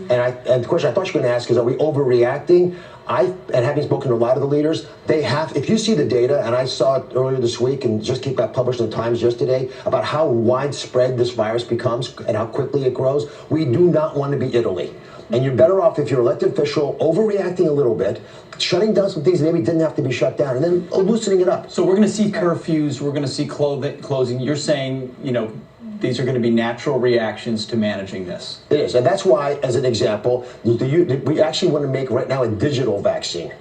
And the question I thought you were going to ask is, are we overreacting? And having spoken to a lot of the leaders, if you see the data, and I saw it earlier this week and just got published in the Times yesterday, about how widespread this virus becomes and how quickly it grows, we do not want to be Italy. And you're better off, if you're an elected official, overreacting a little bit, shutting down some things that maybe didn't have to be shut down, and then loosening it up. So we're going to see curfews, we're going to see closing. You're saying, these are going to be natural reactions to managing this. It is, and that's why, as an example, we actually want to make right now a digital vaccine.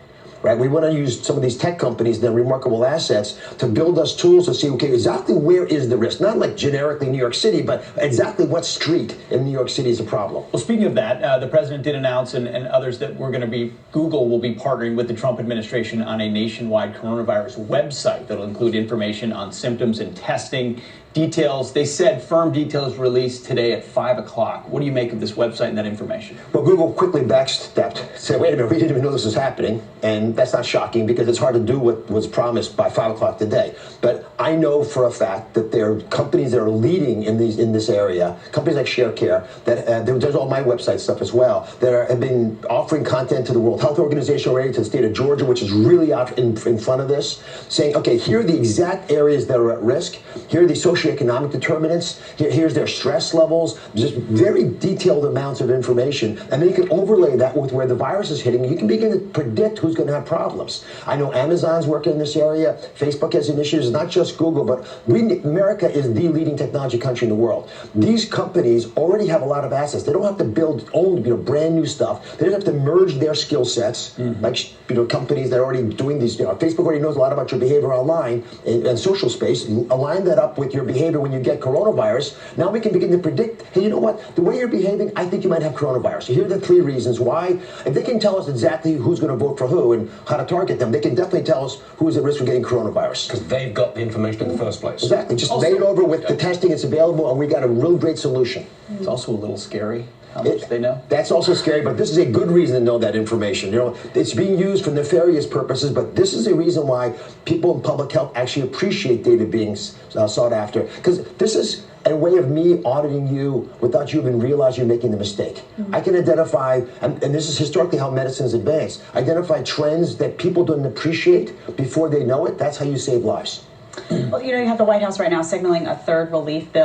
Right? We want to use some of these tech companies, their remarkable assets, to build us tools to see, okay, exactly where is the risk? Not like generically New York City, but exactly what street in New York City is a problem. Well, speaking of that, the president did announce, and others, that Google will be partnering with the Trump administration on a nationwide coronavirus website that'll include information on symptoms and testing. Details, they said firm details released today at 5 o'clock. What do you make of this website and that information? Well, Google quickly backstepped, said, wait a minute, we didn't even know this was happening. And that's not shocking because it's hard to do what was promised by 5 o'clock today. But I know for a fact that there are companies that are leading in this area, companies like ShareCare, that there's all my website stuff as well, that have been offering content to the World Health Organization already, to the state of Georgia, which is really out in front of this, saying, okay, here are the exact areas that are at risk. Here are the socioeconomic determinants. Here's their stress levels. Just very detailed amounts of information. And then you can overlay that with where the virus is hitting. You can begin to predict who's going to have problems. I know Amazon's working in this area. Facebook has initiatives, not just Google, but America is the leading technology country in the world. These companies already have a lot of assets. They don't have to build own, brand new stuff. They just have to merge their skill sets, like companies that are already doing these. Facebook already knows a lot about your behavior online and social space. Align that up with your behavior when you get coronavirus. Now we can begin to predict, hey, you know what? The way you're behaving, I think you might have coronavirus. So here are the 3 reasons why. If they can tell us exactly who's going to vote for who and how to target them, they can definitely tell us who is at risk for getting coronavirus. Because they've got the information in the first place. Exactly. Just lay it over with the testing. It's available, and we got a real great solution. It's also a little scary how much they know. That's also scary, but this is a good reason to know that information. It's being used for nefarious purposes, but this is a reason why people in public health actually appreciate data being sought after. Because this is a way of me auditing you without you even realizing you're making the mistake. I can identify, and this is historically how medicine's advanced, identify trends that people don't appreciate before they know it. That's how you save lives. Well, you have the White House right now signaling a 3rd relief bill.